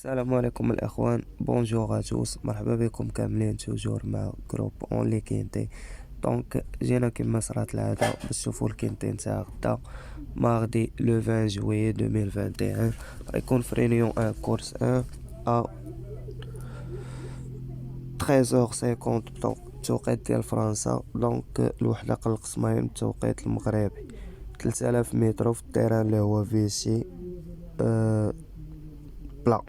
السلام عليكم الأخوان، بونجور أتوس، مرحبا بكم كاملين توجور مع جروب اونلي كينتي. دونك جينا كيما صرات العادة باش تشوفو الكينتي نتاع غدا ماغدي لو 20 جويي 2021. غيكون في رينيون ان كورس ان ا 13h50 بتوقيت ديال فرنسا. دونك الوحدة قلق صمايم بالتوقيت المغربي 3000 متر في التيران اللي هو فيشي بلا.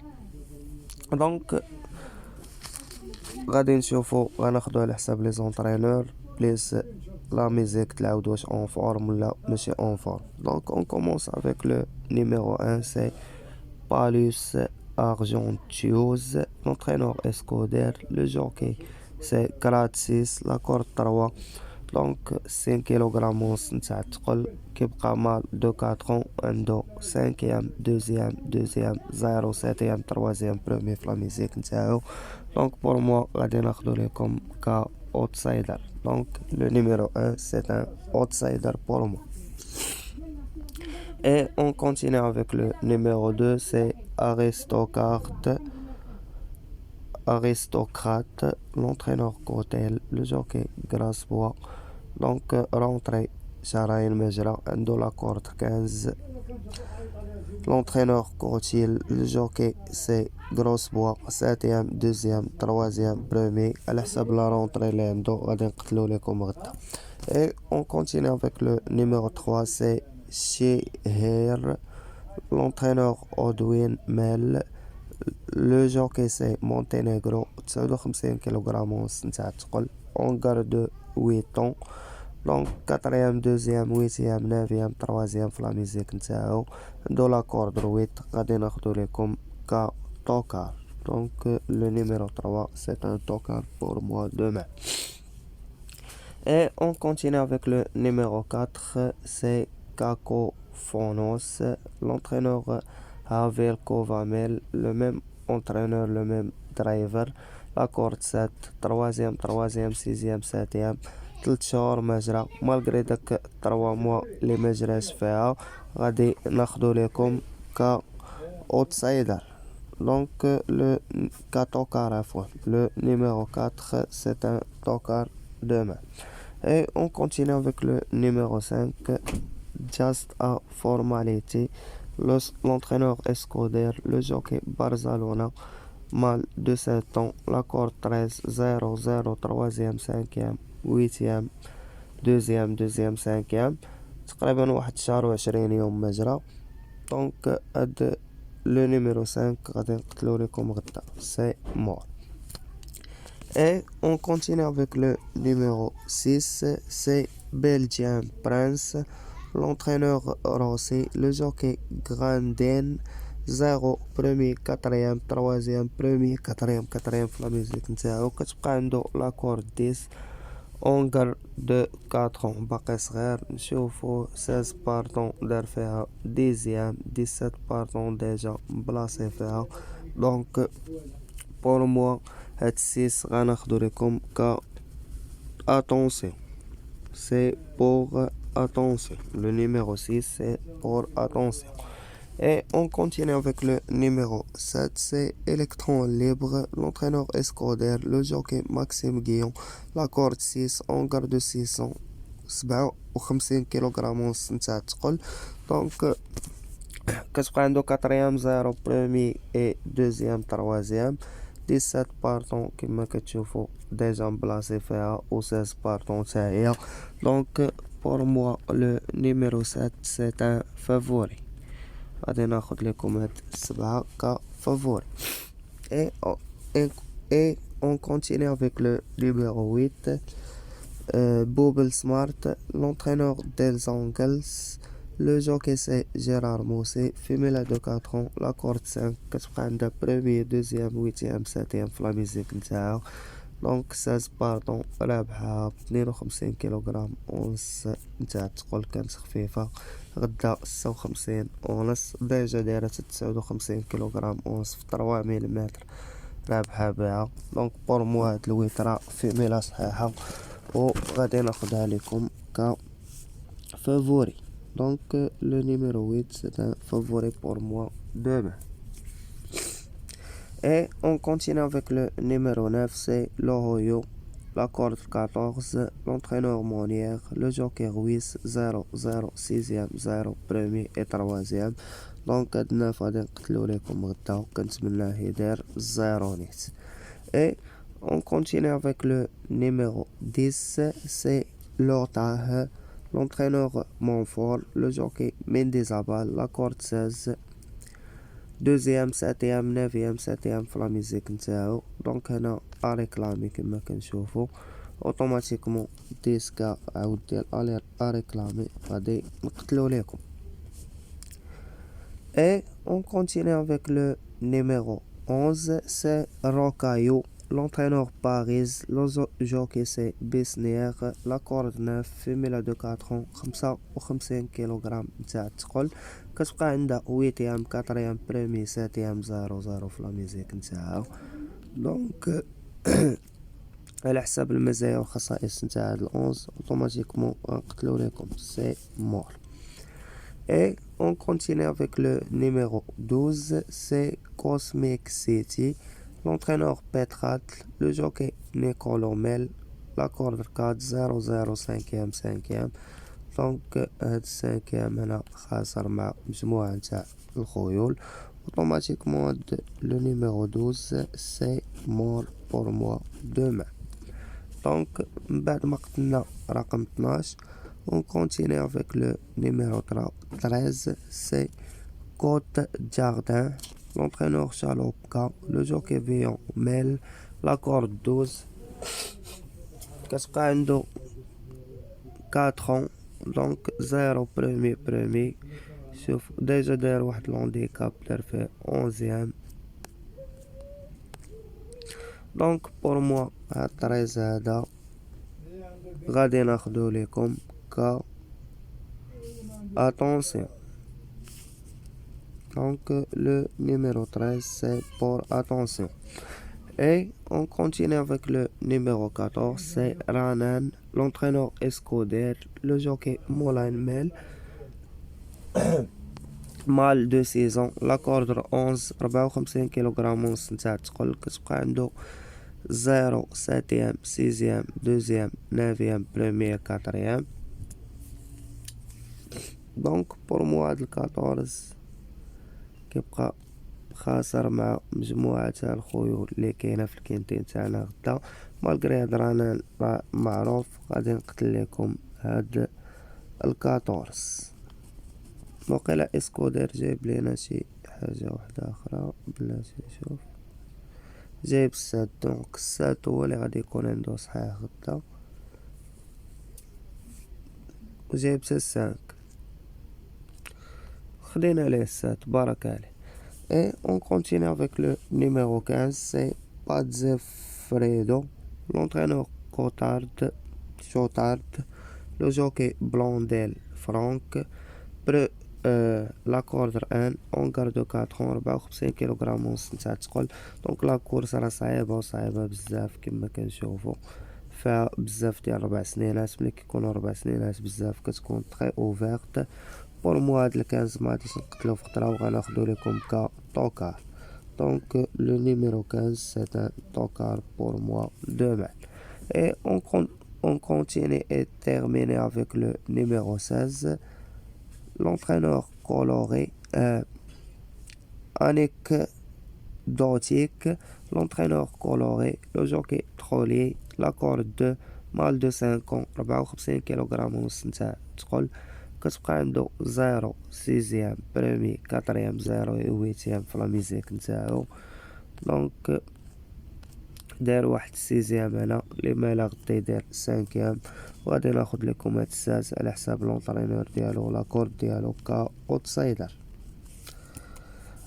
دونك غادي نشوفو غناخدو على حساب لي زونطرينور بليس لا ميزيك تلعب واش اون فورم ولا ماشي اون فورم. دونك اون كومونس افيك لو نيميرو 1 سي بالوس ارجونتيوز. لونطرينور اسكودير. لو جوكي سي كرات 6 لا كورد 3. دونك 5 كيلوغرام ونص نتاع الثقل. كيبقى مال دو 4 عندو 5 دوزيام 0 7 3 برومي في لا ميزيك نتاعو. دونك بور موا غادي ناخدو ليكم كا اوتسايدر. دونك لو نيميرو 1 سي ان اوتسايدر pour moi. Et on continue avec le numéro 2, c'est Aristocrate, l'entraîneur Cotel, le jockey Grasbois. Donc rentrée Charaïn Mejra, عنده la corde 15. L'entraîneur Cotil, le jockey c'est Grosbois, 7e, 2e, 3e, premier. على حسب la rentrée اللي عنده غادي نقتلو لكم غدا. Et on continue avec le numéro 3, c'est Sheher, l'entraîneur Odwin Mel. Le jockey c'est Monténégro, 59 kg ونص نتاع الثقل. On garde 8 ans. دونك 4e 2e 8e 9e 3e في لا ميزيك نتاعو. عندو لا كورد 8. غادي ناخدو ليكم كا توكار. دونك لو نيميرو 3 c'est un tocard pour moi demain. Et on continue avec le numéro 4, c'est Kakophonos, l'entraîneur Havel Kovamel, le même entraîneur, le même driver. La corde 7, 3e, 6e, 7e. 3 شهور مجرى مالغري داك 3 موا اللي مجراش فيها غادي ناخدو ليكم كا اوتسايدر. دونك لو كا توكار عفوا لو نيميرو 4 سي ان توكار demain. Et on continue avec le numéro 5, Just a Formality, l'entraîneur Escoder, le jockey Barcelona, mâle de 7 ans, la corde 13, 0, 0, 3e, 5e, 8e, 2e, 5e. تقريبا واحد شهر وعشرين يوم مجرى. دونك هاد لو نيميرو 5 غادي نقتلو لكم غدا سي مور. Et on continue avec le numéro 6, c'est Belgian Prince, l'entraîneur Rossi, le jockey Granden, 0, premier, 4e, 3e, premier, 4e في لا ميزيك نتاعو. كتبقى عندو لا كورد 10. اونغر دو 4 باقي صغير. نشوفو 16 باردون دار فيها 10e 17 باردون ديجا مبلاصي فيها. دونك بور موا هاد 6 غناخدو لكم كا attention. C'est pour attention. Le numéro 6 c'est pour attention. Et on continue avec le numéro 7, c'est Electron Libre, l'entraîneur Escoder, le jockey Maxime Guillon, la corde 6, on garde 657 kg ونص نتاع الثقل. دونك كتبقى عندو 4e 0 premier et 2e 3e. 17 باردون كما كتشوفو ديجا مبلاصي فيها و 16 باردون تا هي. دونك بور موا لو نيميرو 7 سي ان فافوري. غادي ناخد لكم هاد 7 كا فافوري. et on continue avec le numéro 8, Bobble Smart, l'entraîneur des Angles. Le jockey c'est Gérard Mousset, femelle de 4 ans, la corde 5. كتبقى عندها premier, 2e, 8e, 7e في لا ميزيك نتاعو. دونك 16 باردون رابحة 52 كيلوغرام ونص نتاع الثقل. كانت خفيفة غدا 56 ونص. ديجا دايرة 59 كيلوغرام ونص في 3 مليمتر رابحة بها. دونك بور موا هاد الويترا فيميلا صحيحة و غادي ناخدها لكم كا فافوري. Donc le numéro 8 c'est un favori pour moi demain. Et on continue avec le numéro 9, c'est l'Oroyo, la corde 14, l'entraîneur Monière, le joker Ruiz 0, 0, 6e, 0, premier et 3e. Donc هاد 9 غادي نقتلو ليكم غدا وكنتمناه يدير 0 نيت. Et on continue avec le numéro 10, c'est l'Ortah, l'entraîneur Montfort, le jockey Mendizabal, la corde 16, deuxième, septième, neuvième, septième في لا ميزيك نتاعو. دونك هنا اريكلامي كما كنشوفو اوتوماتيكمون ديسكا عاود ديال اريكلامي غادي نقتلو ليكم. Et on continue avec le numéro 11, c'est Rocaillou, l'entraîneur Paris, le jockey c'est Besnier, la corde 9, femelle de 4 ans, 55 kg نتاع الثقل. كتبقى عندها 8ème 4ème premier 7ème 0 في لا ميزيك نتاعها. دونك على حساب المزايا والخصائص نتاع هاد ال11 اوتوماتيكمون غنقتلو ليكم سي مور. Et on continue avec le numéro 12, c'est Cosmic City, l'entraîneur Petrat, le jockey Nicolomel, la corde 4, 0, 0, 5e, 5e. Donc هاد 5e هنا خاسر مع مجموعة نتاع الخيول. Automatiquement le numéro 12 c'est mort pour moi demain. Donc من بعد ما قتلنا رقم 12 on continue avec le numéro 13, c'est Côte Jardin, l'entraîneur Chalopka, le jockey Vion Mel, la corde 12, كتبقى عنده 4 ans, donc 0 premier, شوف ديجا داير واحد الهانديكاب دار فيه 11ème. donc pour moi هاد 13 هذا غادي ناخدو ليكم attention. Donc le numéro 13 c'est pour attention. Et on continue avec le numéro 14, c'est Ranan, l'entraîneur Escoder, le jockey Moulin Mel, mâle de 6 ans, la corde 11, 54 kg ونص نتاع الثقل. كتبقى عنده 0, 7e, 6e, 2e, 9e, premier, 4e. دونك بور موا هاد 14 كيبقى خاسر مع مجموعة تاع الخيول اللي كاينة في الكينتين تاعنا غدا. مالغري هاد رانا معروف غادي نقتل لكم هاد 14. وقيلا اسكودير جايب لينا شي حاجة واحدة اخرى بلاتي نشوف. جايب السات، دونك السات هو اللي غادي يكون عنده صحيح غدا. وجايب تا 5 خدينا عليه السات بارك عليه. Et on continue avec le numéro 15, c'est Pazefredo, l'entraîneur Chotard, le jockey Blondel Franck, la corde 1, on garde 4 ans, 54 kg ونص نتاع الثقل. دونك لا كورس راه صعيبة بزاف كما كنشوفو، فيها بزاف ديال 4 سنينات. ملي كيكونوا 4 سنينات بزاف كتكون تري اوفيرت. بور موا هاد الكاز مغاديش نقتلو في خطرة وغناخدو ليكم كطوكار. دونك لو نيميرو 15 c'est un tocard pour moi demain. Et on continue et termine avec le numéro 16, l'entraîneur coloré anecdotique, l'entraîneur coloré, le jockey trollier, la corde 2, mâle de 5 ans, 54 kg ونص نتاع الثقل. كتبقى عنده 0 6e premier 4e 0 8e في لا ميزيك نتاعو. دونك دار واحد 6e هنا اللي مالا غدا يدير 5e. وغادي ناخد لكم هاد الساس على حساب لونطرينور ديالو لا كورد ديالو كاوتسايدر.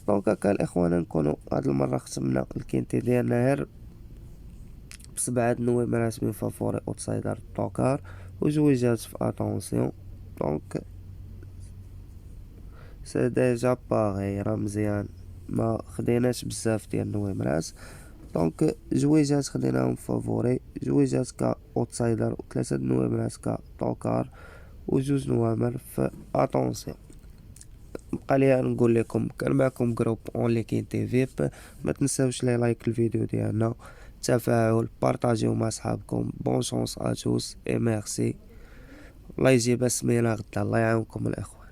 دونك هكا الاخوان نكونو هاد المره ختمنا الكينتي ديالنا غير ب7 نويمرات من فافوري اوتسايدر طوكار وجويجات في اتونسيون. دونك سي ديجا باغي راه مزيان، ما خديناش بزاف ديال النويمرات. دونك جويجات خديناهم فافوري، جويجات كا اوتسايدر، و3 نويمرات كا طوكار، و2 نوامر في اتونسيون. بقى لي نقول لكم كان معكم جروب اونلي كاين تي فيب. ما تنساوش لي لايك الفيديو ديالنا، تفاعل، بارطاجيو مع صحابكم. بون شونس ا توس اي ميرسي. الله يجيب السميله غدا، الله يعاونكم الاخوان.